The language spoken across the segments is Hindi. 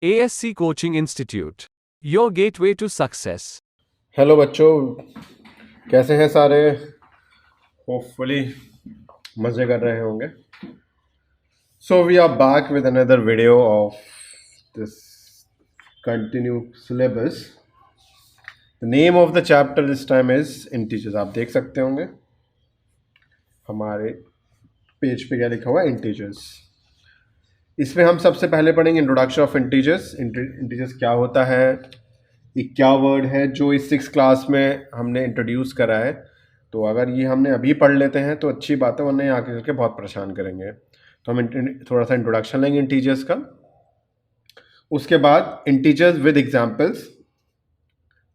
ASC Coaching Institute, your gateway to success. Hello बच्चों, कैसे हैं सारे? होपफुली मज़े कर रहे होंगे। So we are back with another video of this continue syllabus. The name of the chapter this time is integers. आप देख सकते होंगे हमारे पेज पे क्या लिखा हुआ है, इंटीजर्स। इसमें हम सबसे पहले पढ़ेंगे इंट्रोडक्शन ऑफ इंटीजर्स। इंटीजर्स क्या होता है, ये क्या वर्ड है जो इस 6 क्लास में हमने इंट्रोड्यूस करा है। तो अगर ये हमने अभी पढ़ लेते हैं तो अच्छी बात है, वरना ये आगे चल के बहुत परेशान करेंगे। तो हम थोड़ा सा इंट्रोडक्शन लेंगे इंटीजर्स का, उसके बाद इंटीजर्स विद एग्जाम्पल्स।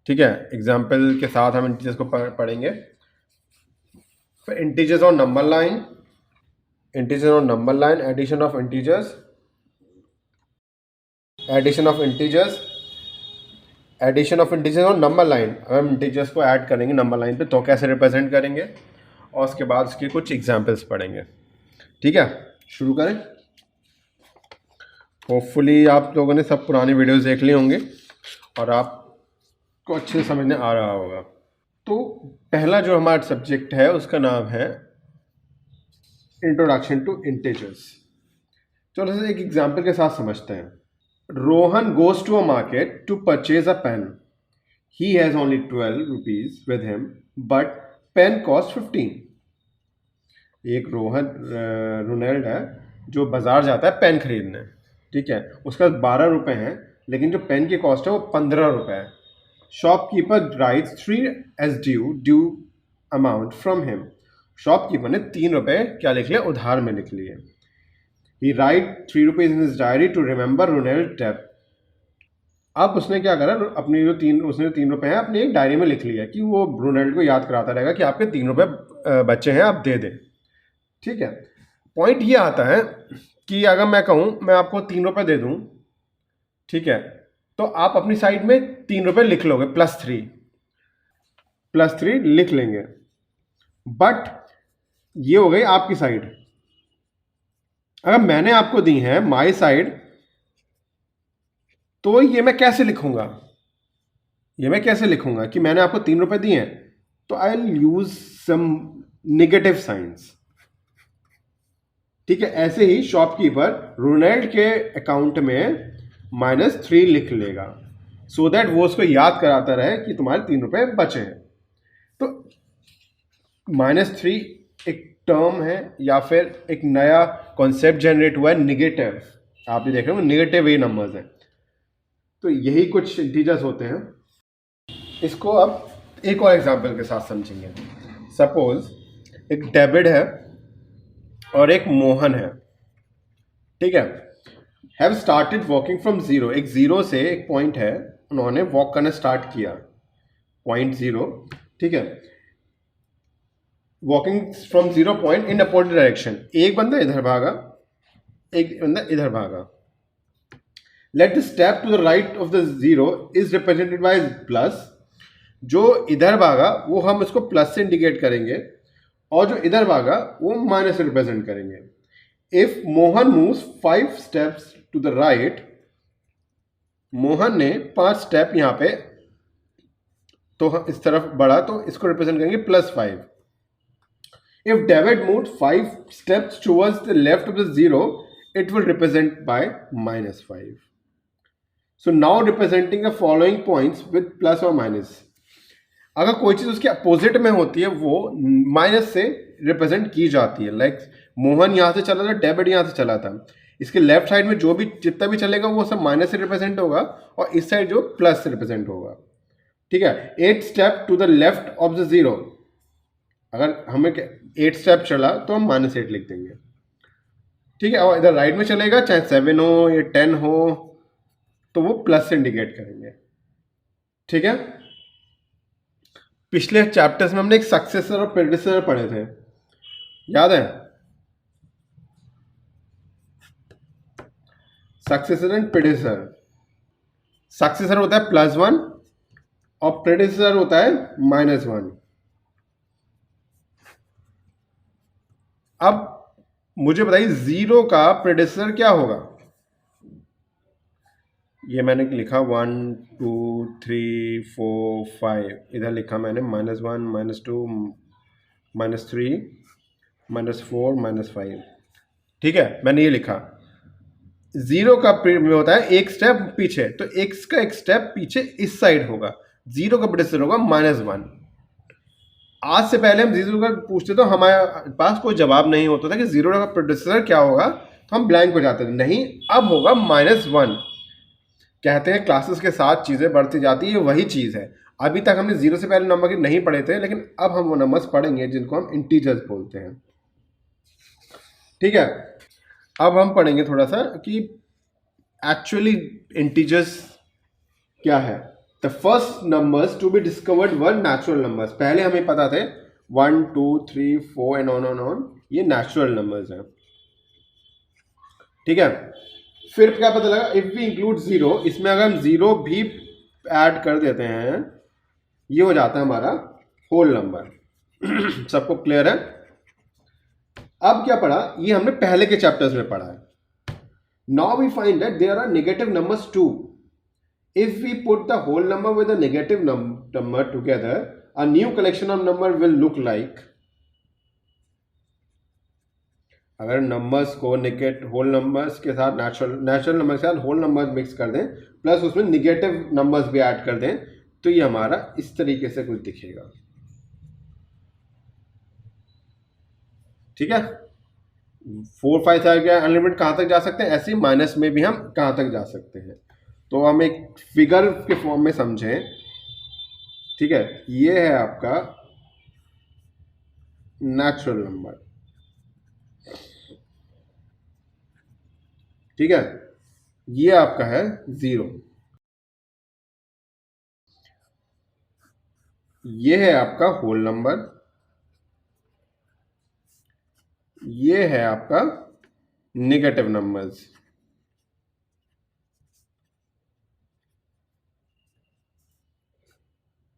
ठीक है, एग्जाम्पल के साथ हम इंटीजर्स को पढ़ेंगे। फिर integers on number line, integers on number line, addition of integers, addition of integers, addition of integers और नंबर लाइन। अगर हम इंटीजर्स को ऐड करेंगे नंबर लाइन पे तो कैसे रिप्रेजेंट करेंगे, और उसके बाद उसके कुछ एग्जांपल्स पढ़ेंगे। ठीक है, शुरू करें। होपफुली आप लोगों ने सब पुरानी वीडियोस देख ली होंगे और आपको अच्छे से समझने आ रहा होगा। तो पहला जो हमारा सब्जेक्ट है उसका नाम है इंट्रोडक्शन टू इंटीजर्स। चलो एक एग्जाम्पल के साथ समझते हैं। Rohan goes to a market to purchase a pen. He has only 12 rupees with him, but pen costs 15. एक रोनाल्ड है जो बाजार जाता है पेन खरीदने। ठीक है, उसका 12 रुपये हैं, लेकिन जो पेन की कॉस्ट है वो 15 रुपये है। Shopkeeper writes 3 as due amount from him. Shopkeeper ने 3 रुपये क्या लिख लिया, उधार में लिख लिए। He write 3 rupees in his diary to remember Ronald debt. अब उसने क्या करा, अपनी जो 3 रुपए हैं अपनी एक डायरी में लिख लिया कि वो रोनाल्ड को याद कराता रहेगा कि आपके 3 रुपए बचे हैं, आप दे दें। ठीक है, पॉइंट ये आता है कि अगर मैं कहूँ मैं आपको 3 रुपए दे दूँ, ठीक है, तो आप अपनी साइड में 3 रुपए लिख लोगे, +3 लिख लेंगे। बट ये हो गई आपकी साइड। अगर मैंने आपको दी है माई साइड, तो ये मैं कैसे लिखूंगा कि मैंने आपको 3 रुपए दिए हैं, तो I will use some negative signs. ठीक है, ऐसे ही शॉपकीपर रोनाल्ड के अकाउंट में -3 लिख लेगा, सो दैट वो उसको याद कराता रहे कि तुम्हारे 3 रुपए बचे हैं। तो -3 एक टर्म है या फिर एक नया कॉन्सेप्ट जनरेट हुआ है, निगेटिव। आप ये देख रहे हो निगेटिव ये नंबर्स हैं। तो यही कुछ इंटीजर्स होते हैं। इसको अब एक और एग्जांपल के साथ समझेंगे। सपोज एक डेविड है और एक मोहन है। ठीक है, have started walking from zero. एक जीरो से एक पॉइंट है, उन्होंने वॉक करना स्टार्ट किया, पॉइंट 0। ठीक है, walking from 0 point in opposite direction. एक बंदा इधर भागा, एक बंदा इधर भागा। Let the step to the right of the 0 is represented by plus. जो इधर भागा वो हम इसको प्लस से इंडिकेट करेंगे, और जो इधर भागा वो माइनस से रिप्रेजेंट करेंगे। If Mohan moves 5 steps to the right, Mohan ने 5 स्टेप यहां पे तो इस तरफ बढ़ा, तो इसको रिप्रेजेंट करेंगे +5। If David moved 5 steps towards the left of the 0, it will represent by -5. So now representing the following points with plus or minus. अगर कोई चीज़ उसके अपोजिट में होती है वो माइनस से रिप्रेजेंट की जाती है। लाइक मोहन यहाँ से चला था, डेविड यहाँ से चला था। इसके लेफ्ट साइड में जो भी जितना भी चलेगा वो सब माइनस से रिप्रेजेंट होगा, और इस साइड जो प्लस से रिप्रेजेंट होगा। ठीक है, 8 step to the left of the 0। अगर हमें 8 स्टेप चला तो हम -8 लिख देंगे। ठीक है, और इधर राइट में चलेगा चाहे 7 हो या 10 हो तो वो प्लस से इंडिकेट करेंगे। ठीक है, पिछले चैप्टर्स में हमने एक सक्सेसर और प्रेडिसेसर पढ़े थे, याद है? Successor and predecessor. सक्सेसर होता है +1 और प्रेडिसेसर होता है -1। अब मुझे बताइए 0 का प्रेडिसेसर क्या होगा? ये मैंने लिखा 1 2 3 4 5, इधर लिखा मैंने -1 -2 -3 -4 -5। ठीक है, मैंने ये लिखा। जीरो का में होता है एक स्टेप पीछे, तो एक्स का एक स्टेप पीछे इस साइड होगा, जीरो का प्रेडिसेसर होगा -1। आज से पहले हम जीरो का पूछते तो हमारे पास कोई जवाब नहीं होता था कि जीरो का प्रेडिसेसर क्या होगा, तो हम ब्लैंक हो जाते थे। नहीं, अब होगा -1। कहते हैं क्लासेस के साथ चीज़ें बढ़ती जाती है, वही चीज़ है। अभी तक हमने जीरो से पहले नंबर नहीं पढ़े थे, लेकिन अब हम वो नंबर्स पढ़ेंगे जिनको हम इंटीजर्स बोलते हैं। ठीक है, अब हम पढ़ेंगे थोड़ा सा कि एक्चुअली इंटीजर्स क्या है। The first numbers to be discovered were natural numbers. पहले हमें पता थे 1 2 3 4 एंड ऑन, ये नेचुरल नंबर्स हैं। ठीक है, फिर क्या पता लगा, इफ वी इंक्लूड जीरो, इसमें अगर हम जीरो भी ऐड कर देते हैं, ये हो जाता है हमारा होल नंबर। सबको क्लियर है? अब क्या पढ़ा, ये हमने पहले के चैप्टर्स में पढ़ा है। Now we find that there are negative numbers too. If we put the whole number with a negative number together, a new collection of number will look like। अगर नंबर्स को होल नंबर्स के साथ नेचुरल नंबर के साथ होल नंबर्स मिक्स कर दें, प्लस उसमें निगेटिव नंबर्स भी ऐड कर दें, तो ये हमारा इस तरीके से कुछ दिखेगा। ठीक है, 4 5 से आगे अनलिमिटेड कहाँ तक जा सकते हैं, ऐसे माइनस में भी हम कहाँ तक जा सकते हैं। तो हम एक फिगर के फॉर्म में समझें। ठीक है, ये है आपका नेचुरल नंबर। ठीक है, ये आपका है जीरो। ये है आपका होल नंबर। ये है आपका नेगेटिव नंबर्स।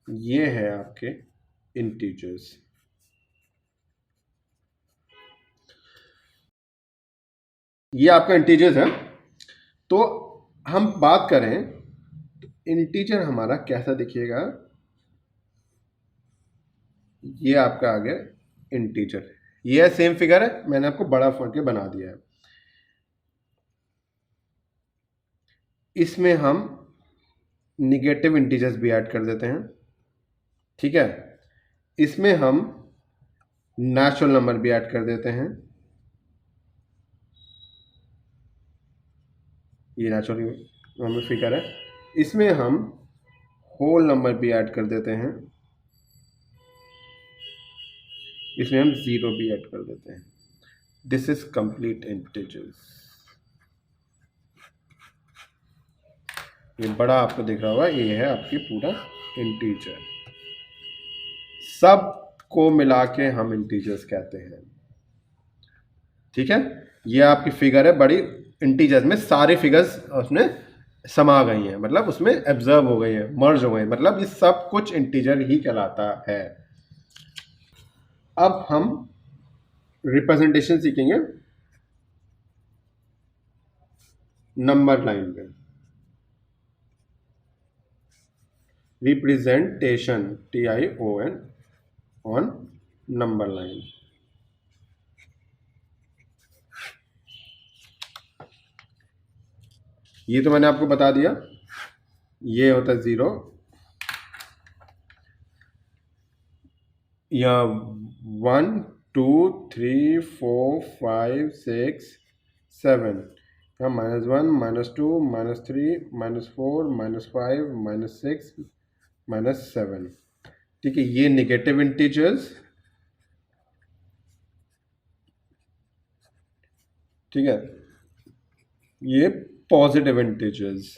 ये है आपके इंटीजर्स। ये आपका इंटीजर्स है। तो हम बात करें तो इंटीजर हमारा कैसा दिखेगा। ये आपका आ गया इंटीजर। ये सेम फिगर है, मैंने आपको बड़ा फॉन्ट के बना दिया है। इसमें हम निगेटिव इंटीजर्स भी ऐड कर देते हैं। ठीक है, इसमें हम नेचुरल नंबर भी ऐड कर देते हैं। ये नेचुरल नंबर फिगर है। इसमें हम होल नंबर भी ऐड कर देते हैं। इसमें हम जीरो भी ऐड कर देते हैं। This is complete integers. ये बड़ा आपको दिख रहा होगा, ये है आपकी पूरा इंटीजर। सब को मिला के हम इंटीजर्स कहते हैं। ठीक है, ये आपकी फिगर है बड़ी। इंटीजर्स में सारी फिगर्स उसमें समा गई हैं, मतलब उसमें एब्जर्व हो गई है, मर्ज हो गई, मतलब ये सब कुछ इंटीजर ही कहलाता है। अब हम रिप्रेजेंटेशन सीखेंगे नंबर लाइन में। Representation TION on number line. ये तो मैंने आपको बता दिया, ये होता है जीरो, या 1 2 3 4 5 6 7, या -1 -2 -3 -4 -5 -6 -7। ठीक है, ये नेगेटिव इंटीजर्स। ठीक है, ये पॉजिटिव इंटीजर्स।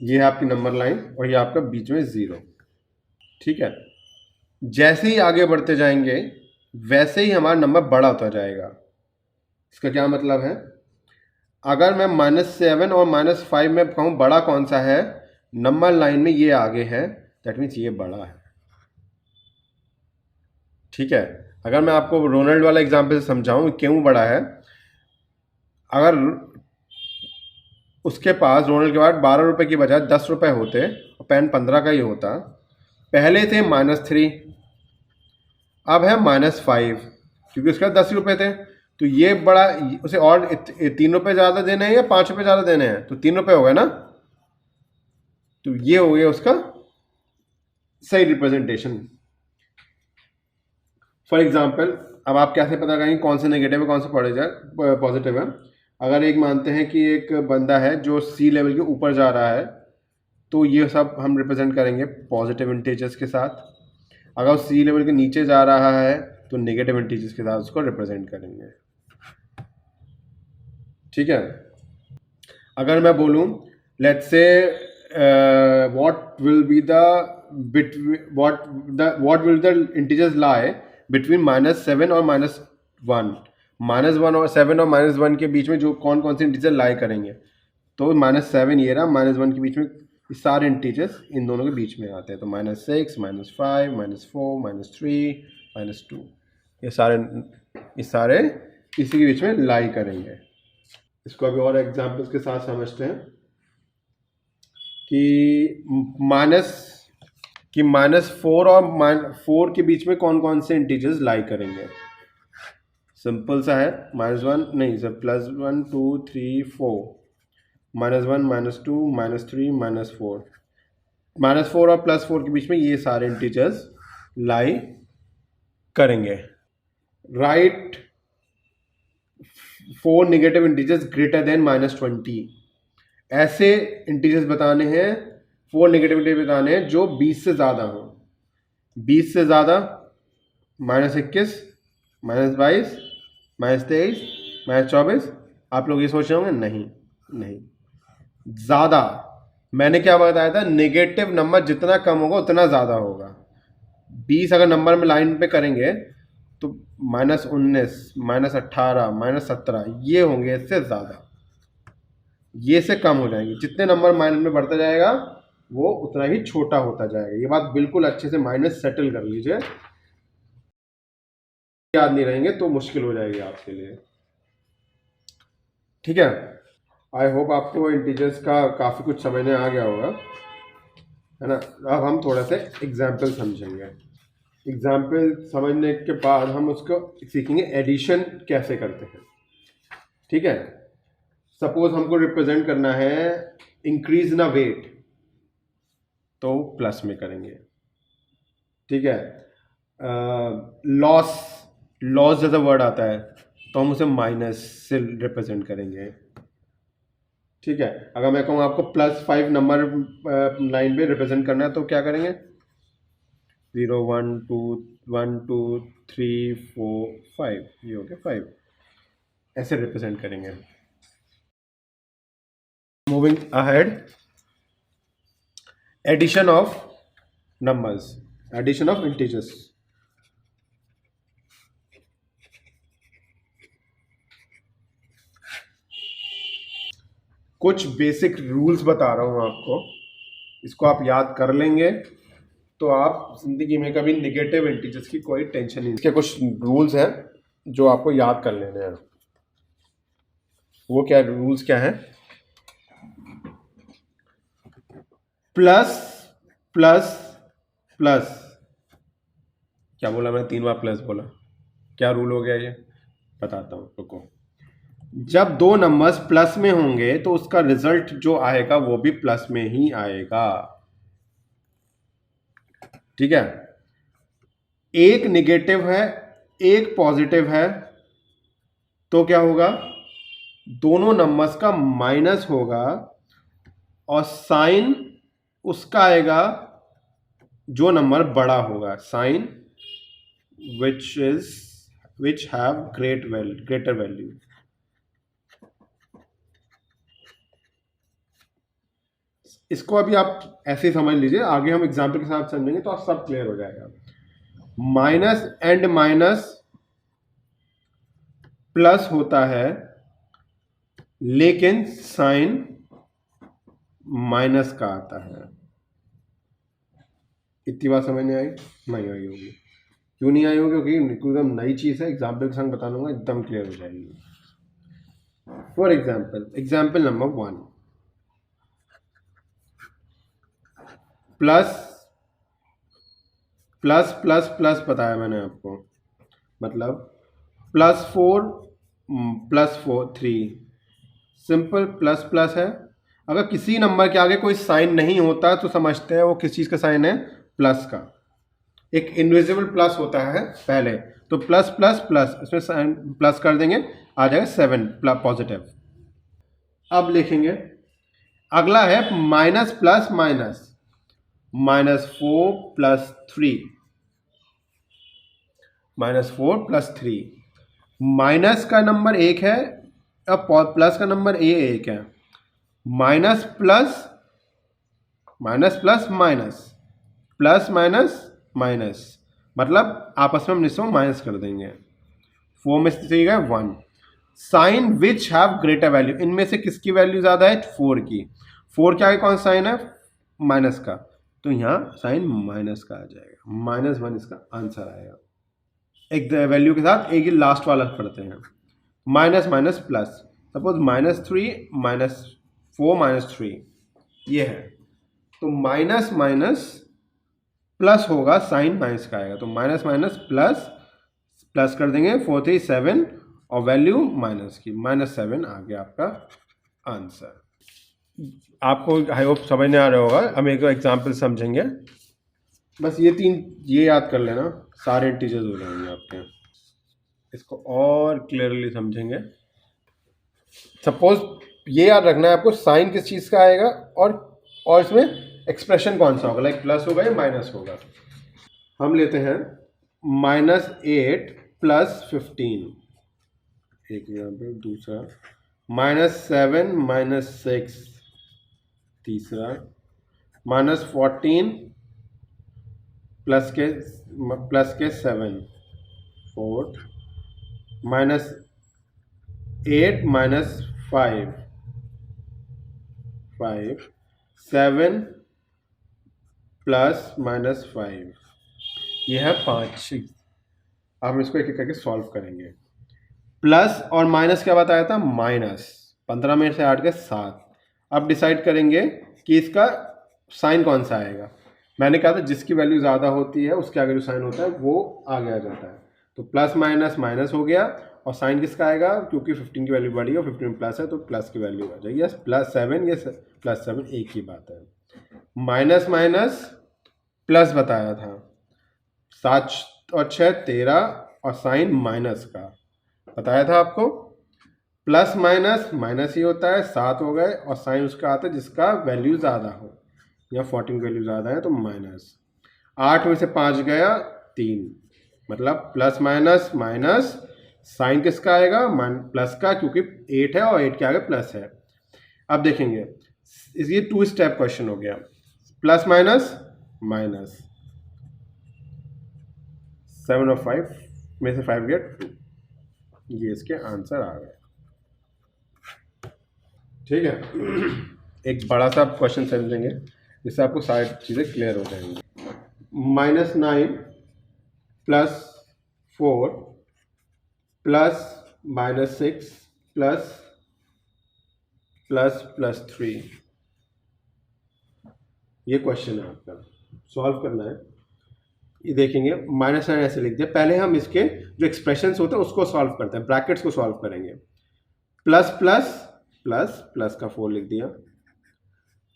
ये है आपकी नंबर लाइन और ये आपका बीच में जीरो। ठीक है, जैसे ही आगे बढ़ते जाएंगे वैसे ही हमारा नंबर बड़ा होता जाएगा। इसका क्या मतलब है, अगर मैं -7 और -5 में कहूँ बड़ा कौन सा है, नंबर लाइन में ये आगे है, दैट मीन्स ये बड़ा है। ठीक है, अगर मैं आपको रोनाल्ड वाला एग्जाम्पल समझाऊं क्यों बड़ा है, अगर उसके पास रोनाल्ड के बाद 12 रुपये की बजाय 10 रुपये होते और पेन 15 का ही होता, पहले थे -3, अब है -5, क्योंकि उसके पास 10 रुपये थे। तो ये बड़ा, उसे और 3 रुपये ज़्यादा देने हैं या 5 रुपये ज़्यादा देने हैं, तो 3 रुपये हो गए ना। तो ये हो गया उसका सही रिप्रेजेंटेशन। फॉर एग्जाम्पल, अब आप कैसे पता करेंगे कौन से नेगेटिव है कौन से पॉजिटिव है। अगर एक मानते हैं कि एक बंदा है जो सी लेवल के ऊपर जा रहा है, तो ये सब हम रिप्रेजेंट करेंगे पॉजिटिव इंटीजर्स के साथ। अगर वो सी लेवल के नीचे जा रहा है तो नेगेटिव इंटीजर्स के साथ उसको रिप्रेजेंट करेंगे। ठीक है। अगर मैं बोलूं let's say what will the integers lie between -7 और -1, -1 और 7 और -1 के बीच में जो कौन कौन से इंटीजर लाई करेंगे, तो -7 ये रहा, -1 के बीच में सारे इंटीजर्स इन दोनों के बीच में आते हैं। तो -6, -5, -4, -3, -2, ये सारे इसी के बीच में लाई करेंगे। इसको अभी और एग्जाम्पल्स के साथ समझते हैं कि -4 और -4 के बीच में कौन कौन से इंटीजर्स लाई करेंगे। सिंपल सा है, -1 नहीं सर, +1 2 3 4, -1 -2 -3 -4, -4 और +4 के बीच में ये सारे इंटीजर्स लाई करेंगे। Right 4 negative integers greater than -20, ऐसे इंटीजर्स बताने हैं, 4 नेगेटिव इंटीजर्स बताने हैं जो 20 से ज़्यादा हो। 20 से ज़्यादा -21, -22, -23, -24। आप लोग ये सोच रहे होंगे नहीं ज़्यादा। मैंने क्या बताया था, नेगेटिव नंबर जितना कम होगा उतना ज़्यादा होगा। 20 अगर नंबर में लाइन पे करेंगे तो -19, -18, -17 ये होंगे, इससे ज़्यादा, ये से कम हो जाएंगे। जितने नंबर माइनस में बढ़ता जाएगा वो उतना ही छोटा होता जाएगा। ये बात बिल्कुल अच्छे से माइनस सेटल कर लीजिए, याद नहीं रहेंगे तो मुश्किल हो जाएगी आपके लिए। ठीक है, आई होप आपको इंटीजर्स का काफ़ी कुछ समझने आ गया होगा, है ना। अब हम थोड़ा सा एग्जाम्पल समझेंगे। एग्जाम्पल समझने के बाद हम उसको सीखेंगे एडिशन कैसे करते हैं। ठीक है, सपोज हमको रिप्रेजेंट करना है इंक्रीज ना वेट, तो प्लस में करेंगे। ठीक है, लॉस जैसा वर्ड आता है तो हम उसे माइनस से रिप्रेजेंट करेंगे। ठीक है, अगर मैं कहूँ आपको +5 नंबर लाइन पे रिप्रेजेंट करना है तो क्या करेंगे, 0 1 2 1 2 3 4 5, ये हो गया 5, ऐसे रिप्रेजेंट करेंगे। Moving ahead, addition of numbers, addition of integers. कुछ बेसिक रूल्स बता रहा हूं आपको, इसको आप याद कर लेंगे तो आप जिंदगी में कभी नेगेटिव इंटीजर्स की कोई टेंशन नहीं। इसके कुछ रूल्स हैं जो आपको याद कर लेने हैं। वो क्या रूल्स क्या है, प्लस प्लस प्लस, क्या बोला मैं, 3 बार प्लस बोला, क्या रूल हो गया ये बताता हूं, रुको। जब दो नंबर्स प्लस में होंगे तो उसका रिजल्ट जो आएगा वो भी प्लस में ही आएगा। ठीक है, एक नेगेटिव है एक पॉजिटिव है तो क्या होगा, दोनों नंबर्स का माइनस होगा और साइन उसका आएगा जो नंबर बड़ा होगा, sign which have greater value. इसको अभी आप ऐसे समझ लीजिए, आगे हम एग्जाम्पल के साथ समझेंगे तो आप सब क्लियर हो जाएगा। माइनस एंड माइनस प्लस होता है लेकिन साइन माइनस का आता है। इतनी बात समझ नहीं आई, नहीं आई होगी। क्यों नहीं आई होगी? क्योंकि एकदम नई चीज़ है, एग्जाम्पल के संग बता दूंगा, एकदम क्लियर हो जाएगी। For example number 1, plus plus plus plus बताया मैंने आपको, मतलब +4 +4 3, सिंपल प्लस प्लस है। अगर किसी नंबर के आगे कोई साइन नहीं होता तो समझते हैं वो किस चीज़ का साइन है, प्लस का। एक इनविजिबल प्लस होता है पहले, तो प्लस प्लस प्लस, इसमें साइन प्लस कर देंगे, आ जाएगा 7 पॉजिटिव। अब लिखेंगे अगला है माइनस प्लस माइनस, -4 + 3, -4 + 3। माइनस का नंबर 1 है, अब प्लस का नंबर ये 1 है। Minus plus minus plus minus, plus minus minus, मतलब आपस में हम इसको माइनस कर देंगे। 4 में से 3 गए 1। Sign which have greater value, इनमें से किसकी वैल्यू ज़्यादा है, 4 की। 4 के आगे कौन सा साइन है, माइनस का, तो यहाँ साइन माइनस का आ जाएगा, -1 इसका आंसर आएगा। एक वैल्यू के साथ एक ही लास्ट वाला पढ़ते हैं, माइनस माइनस प्लस, सपोज -3 -4 -3 ये है, तो माइनस माइनस प्लस होगा, साइन माइनस का आएगा, तो माइनस माइनस प्लस, प्लस कर देंगे 4 3 7 और वैल्यू माइनस की, -7 आ गया आपका आंसर। आपको आई होप समझ में आ रहा होगा। हम एक एग्जाम्पल समझेंगे, बस ये 3 ये याद कर लेना, सारे इंटीजर्स हो जाएंगे आपके। इसको और क्लियरली समझेंगे। सपोज ये याद रखना है आपको, साइन किस चीज़ का आएगा और इसमें एक्सप्रेशन कौन सा होगा, लाइक प्लस होगा या माइनस होगा। हम लेते हैं -8 + 15, एक एग्जाम्पल। दूसरा -7 -6, तीसरा -14 प्लस के 7, फोर्थ -8 -5 5 7 + -5, ये है 5। अब हम इसको एक एक करके सॉल्व करेंगे। प्लस और माइनस क्या बताया था, माइनस, 15 में से 8 के 7। अब डिसाइड करेंगे कि इसका साइन कौन सा आएगा। मैंने कहा था जिसकी वैल्यू ज़्यादा होती है उसके आगे जो साइन होता है वो आगे आ जाता है, तो प्लस माइनस माइनस हो गया, और साइन किसका आएगा, क्योंकि 15 की वैल्यू बढ़ी है और 15 प्लस है तो प्लस की वैल्यू आ जाएगी। यस, +7, ये +7 एक ही बात है। माइनस माइनस प्लस बताया था, 7 और 6 13, और साइन माइनस का बताया था आपको। प्लस माइनस माइनस ही होता है, 7 हो गए, और साइन उसका आता है जिसका वैल्यू ज़्यादा हो, या 14 की वैल्यू ज़्यादा है तो माइनस। 8 में से 5 गया 3, मतलब प्लस माइनस माइनस, साइन किसका आएगा, प्लस का, क्योंकि 8 है और 8 के आगे प्लस है। अब देखेंगे ये 2 स्टेप क्वेश्चन हो गया, प्लस माइनस माइनस, 7 और 5 में से 5 गया 2, ये इसके आंसर आ गए। ठीक है, एक बड़ा सा क्वेश्चन समझेंगे जिससे आपको सारी चीज़ें क्लियर हो जाएंगी। -9 + 4 + -6 ++3, ये क्वेश्चन है आपका, सॉल्व करना है। ये देखेंगे -9 ऐसे लिख दिया, पहले हम इसके जो एक्सप्रेशंस होते हैं उसको सॉल्व करते हैं, ब्रैकेट्स को सॉल्व करेंगे। प्लस प्लस प्लस, प्लस का 4 लिख दिया,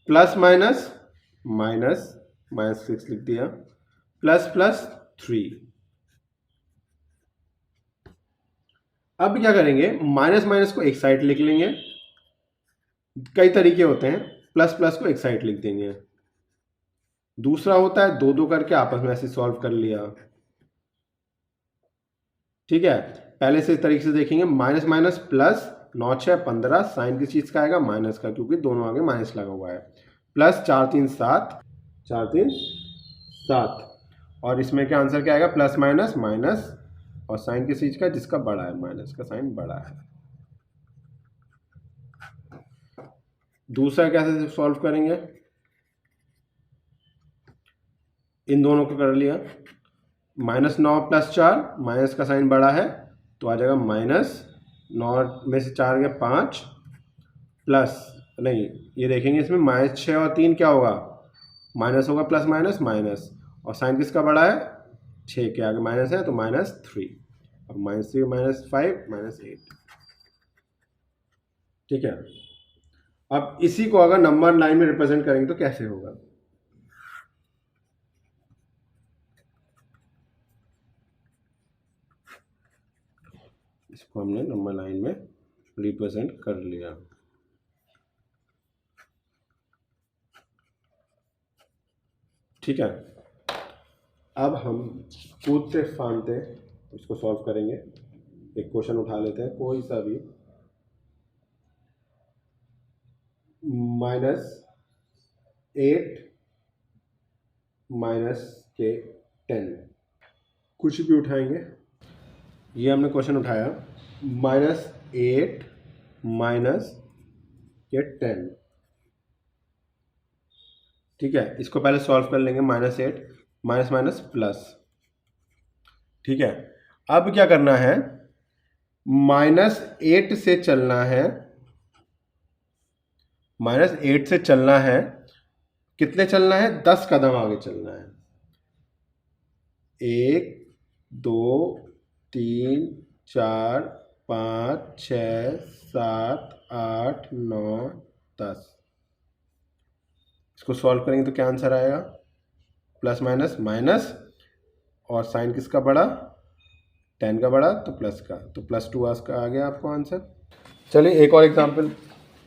प्लस माइनस माइनस -6 लिख दिया, ++3। अब क्या करेंगे, माइनस माइनस को एक साइड लिख लेंगे, कई तरीके होते हैं, प्लस प्लस को एक साइड लिख देंगे। दूसरा होता है 2 2 करके आपस में ऐसे सॉल्व कर लिया। ठीक है, पहले से इस तरीके से देखेंगे, माइनस माइनस प्लस, 9 6 15, साइन किस चीज़ का आएगा, माइनस का, क्योंकि दोनों आगे माइनस लगा हुआ है। प्लस 4 3 7, 4 3 7, और इसमें क्या आंसर क्या आएगा, प्लस माइनस माइनस, और साइन किस चीज़ का, जिसका बड़ा है, माइनस का साइन बड़ा है। दूसरा कैसे सॉल्व करेंगे, इन दोनों को कर लिया, -9 + 4, माइनस का साइन बड़ा है तो आ जाएगा -9 में से 4 गया 5 प्लस, नहीं ये देखेंगे इसमें -6 और 3 क्या होगा, माइनस होगा, प्लस माइनस माइनस, और साइन किसका बड़ा है, 6 के आगे माइनस है तो -3, और -3 -5 -8। ठीक है, अब इसी को अगर नंबर लाइन में रिप्रेजेंट करेंगे तो कैसे होगा, इसको हमने नंबर लाइन में रिप्रेजेंट कर लिया। ठीक है, अब हम कूदते फांदते इसको सॉल्व करेंगे। एक क्वेश्चन उठा लेते हैं कोई सा भी, -8 के 10, कुछ भी उठाएंगे। ये हमने क्वेश्चन उठाया -8 के 10। ठीक है, इसको पहले सॉल्व कर लेंगे, -8 माइनस माइनस प्लस। ठीक है, अब क्या करना है, -8 से चलना है, -8 से चलना है, कितने चलना है, 10 कदम आगे चलना है। 1 2 3 4 5 6 7 8 9 10। इसको सॉल्व करेंगे तो क्या आंसर आएगा, प्लस माइनस माइनस, और साइन किसका बड़ा, 10 का बड़ा तो प्लस का, तो +2 का आ गया आपको आंसर। चलिए एक और एग्जांपल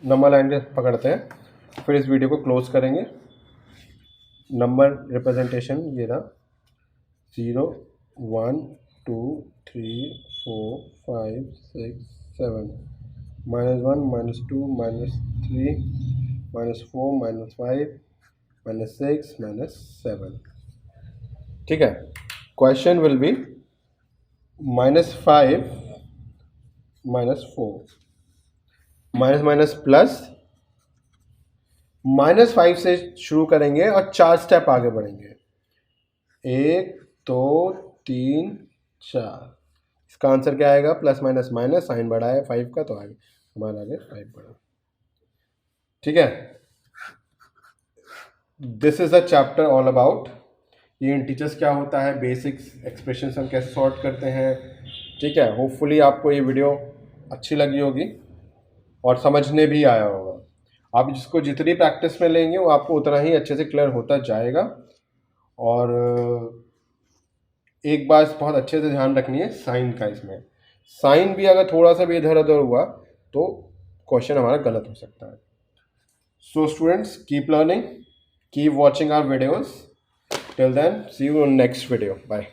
नंबर लाइन के पकड़ते हैं, फिर इस वीडियो को क्लोज करेंगे। नंबर रिप्रेजेंटेशन ये रहा, 0 1 2 3 4 5 6 7, -1 -2 -3 -4 -5 -6 -7। ठीक है, question will be -5 -4, minus minus plus, -5 से शुरू करेंगे और 4 स्टेप आगे बढ़ेंगे, 1 2 3 4। इसका आंसर क्या आएगा, प्लस माइनस माइनस, साइन बढ़ा है 5 का तो आगे हमारा आगे 5 बढ़ा। ठीक है, this is a chapter all about ये इंटीजर्स क्या होता है, बेसिक्स एक्सप्रेशंस हम कैसे सॉर्ट करते हैं। ठीक है, होपफुली आपको ये वीडियो अच्छी लगी होगी और समझने भी आया होगा। आप जिसको जितनी प्रैक्टिस में लेंगे वो आपको उतना ही अच्छे से क्लियर होता जाएगा। और एक बात बहुत अच्छे से ध्यान रखनी है साइन का, इसमें साइन भी अगर थोड़ा सा भी इधर उधर हुआ तो क्वेश्चन हमारा गलत हो सकता है। So students, keep learning, keep watching our videos. Till then, see you in next video, bye.